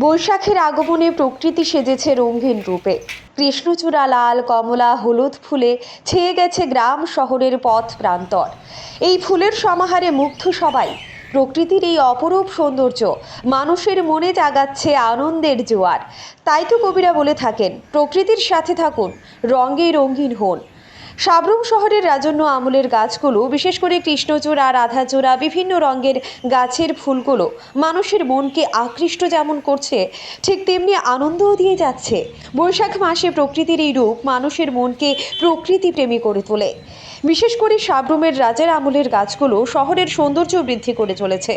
বৈশাখের আগমনে প্রকৃতি সেজেছে রঙিন রূপে। কৃষ্ণচূড়া, লাল, কমলা, হলুদ ফুলে ছেয়ে গেছে গ্রাম শহরের পথ প্রান্তর। এই ফুলের সমাহারে মুগ্ধ সবাই। প্রকৃতির এই অপরূপ সৌন্দর্য মানুষের মনে জাগাচ্ছে আনন্দের জোয়ার। তাই তো কবিরা বলে থাকেন, প্রকৃতির সাথে থাকুন, রঙে রঙিন হন। সাবরুম শহরের রাজন্য আমলের গাছগুলো, বিশেষ করে কৃষ্ণচূড়া, রাধাচূড়া, বিভিন্ন রঙের গাছের ফুলগুলো মানুষের মনকে আকৃষ্ট যেমন করছে, ঠিক তেমনি আনন্দও দিয়ে যাচ্ছে। বৈশাখ মাসে প্রকৃতির এই রূপ মানুষের মনকে প্রকৃতিপ্রেমী করে তোলে। বিশেষ করে সাবরুমের রাজার আমলের গাছগুলো শহরের সৌন্দর্য বৃদ্ধি করে চলেছে।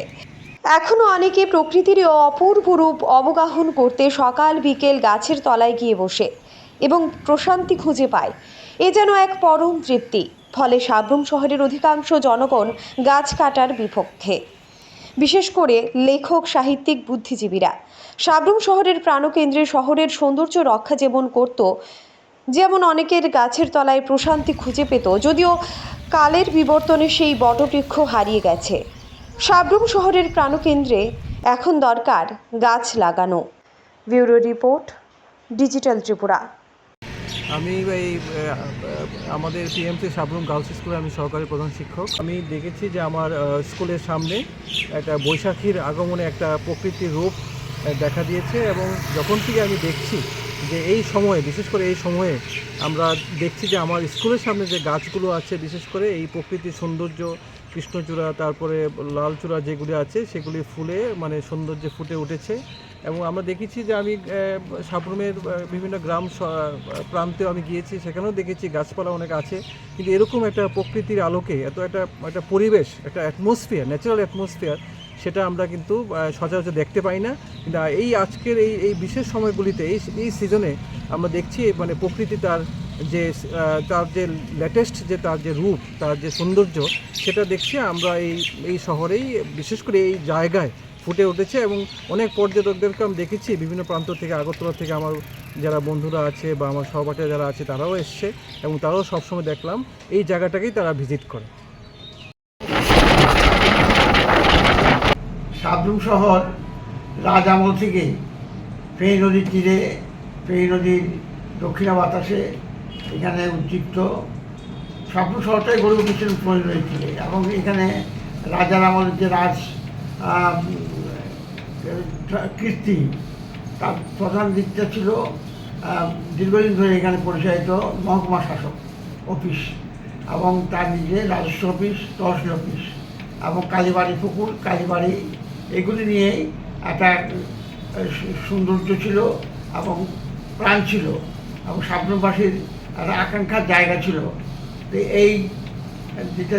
এখনও অনেকে প্রকৃতির এই অপূর্ব রূপ অবগাহন করতে সকাল বিকেল গাছের তলায় গিয়ে বসে এবং প্রশান্তি খুঁজে পায়। এ যেন এক পরম তৃপ্তি। ফলে সাবরুম শহরের অধিকাংশ জনগণ গাছ কাটার বিপক্ষে, বিশেষ করে লেখক, সাহিত্যিক, বুদ্ধিজীবীরা। সাবরুম শহরের প্রাণকেন্দ্রে শহরের সৌন্দর্য রক্ষা যেমন অনেকের গাছের তলায় প্রশান্তি খুঁজে পেত, যদিও কালের বিবর্তনে সেই বটবৃক্ষ হারিয়ে গেছে। সাবরুম শহরের প্রাণকেন্দ্রে এখন দরকার গাছ লাগানো। Bureau report, digital Tripura. আমি আমাদের পিএমসি সাবরুম গার্লস স্কুলে আমি সহকারী প্রধান শিক্ষক। আমি দেখেছি যে আমার স্কুলের সামনে একটা বৈশাখীর আগমনে একটা প্রকৃতির রূপ দেখা দিয়েছে, এবং যখন থেকে আমি দেখছি যে এই সময়ে, বিশেষ করে এই সময়ে আমরা দেখছি যে আমার স্কুলের সামনে যে গাছগুলো আছে, বিশেষ করে এই প্রকৃতির সৌন্দর্য, কৃষ্ণচূড়া, তারপরে লালচূড়া যেগুলি আছে সেগুলি ফুলে মানে সৌন্দর্যে ফুটে উঠেছে। এবং আমরা দেখেছি যে আমি সাবরুমের বিভিন্ন গ্রাম প্রান্তেও আমি গিয়েছি, সেখানেও দেখেছি গাছপালা অনেক আছে, কিন্তু এরকম একটা প্রকৃতির আলোকে এত একটা পরিবেশ, একটা অ্যাটমসফিয়ার, ন্যাচারাল অ্যাটমসফিয়ার, সেটা আমরা কিন্তু সচরাচর দেখতে পাই না। কিন্তু এই আজকের এই বিশেষ সময়গুলিতে, এই সিজনে আমরা দেখছি মানে প্রকৃতি তার যে লেটেস্ট তার যে রূপ, তার যে সৌন্দর্য, সেটা দেখছি আমরা এই শহরেই, বিশেষ করে এই জায়গায় ফুটে উঠেছে। এবং অনেক পর্যটকদেরকে আমি দেখেছি বিভিন্ন প্রান্ত থেকে, আগরতলা থেকে আমার যারা বন্ধুরা আছে বা আমার সহপাঠীরা যারা আছে তারাও এসছে, এবং তারাও সবসময় দেখলাম এই জায়গাটাকেই তারা ভিজিট করে। সাবরুম শহর রাজ আমল থেকে ফেনী নদীর তীরে, ফেনী নদীর দক্ষিণা বাতাসে এখানে উজ্জীবিত। সাবরুম শহরটাই গড়ে উঠেছিল ফেনী নদীর তীরে, এবং এখানে রাজার আমলের যে রাজ কীর্তি, তার প্রধান দিকটা ছিল দীর্ঘদিন ধরে এখানে পরিচালিত মহকুমা শাসক অফিস, এবং তার নিজে রাজস্ব অফিস, তহসিল অফিস, এবং কালীবাড়ি পুকুর, কালীবাড়ি, এগুলি নিয়েই একটা সৌন্দর্য ছিল এবং প্রাণ ছিল, এবং সাবরুমবাসীর একটা আকাঙ্ক্ষার জায়গা ছিল। তো এই যেটা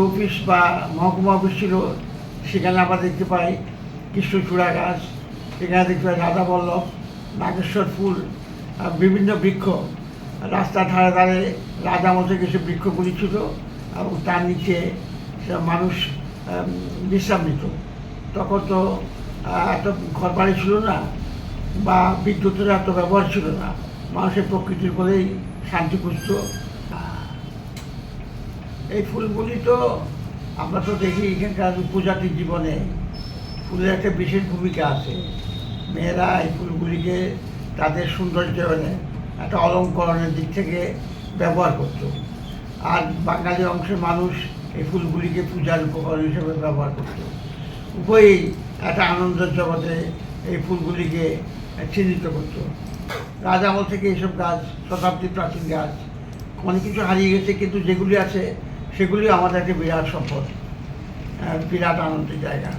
অফিস বা মহকুমা অফিস ছিল, সেখানে আমরা দেখতে পাই কৃষ্ণচূড়া গাছ, সেখানে দেখতে পাই রাধাবল্লভ, নাগেশ্বর ফুল, বিভিন্ন বৃক্ষ, রাস্তার ধারে ধারে রাজামল থেকে সে বৃক্ষগুলি ছিল, এবং তার নিচে মানুষ বিশ্রাম নিত। তখন তো এত ঘর বাড়ি ছিল না, বা বিদ্যুতের এত ব্যবহার ছিল না, মানুষের প্রকৃতির বলেই শান্তি খুঁজত। এই ফুলগুলি তো আমরা তো দেখি এখানকার উপজাতির জীবনে ফুলের একটা বিশেষ ভূমিকা আছে। মেয়েরা এই ফুলগুলিকে তাদের সৌন্দর্যায়নে, একটা অলঙ্করণের দিক থেকে ব্যবহার করত, আর বাঙালি অংশের মানুষ এই ফুলগুলিকে পূজার উপকরণ হিসেবে ব্যবহার করত। উভয়ই একটা আনন্দের জগতে এই ফুলগুলিকে চিহ্নিত করত। রাজ আমল থেকে এইসব গাছ, শতাব্দী প্রাচীন গাছ, অনেক কিছু হারিয়ে গেছে, কিন্তু যেগুলি আছে সেগুলি আমাদের একটা বিরাট সম্পদ, বিরাট আনন্দের জায়গা।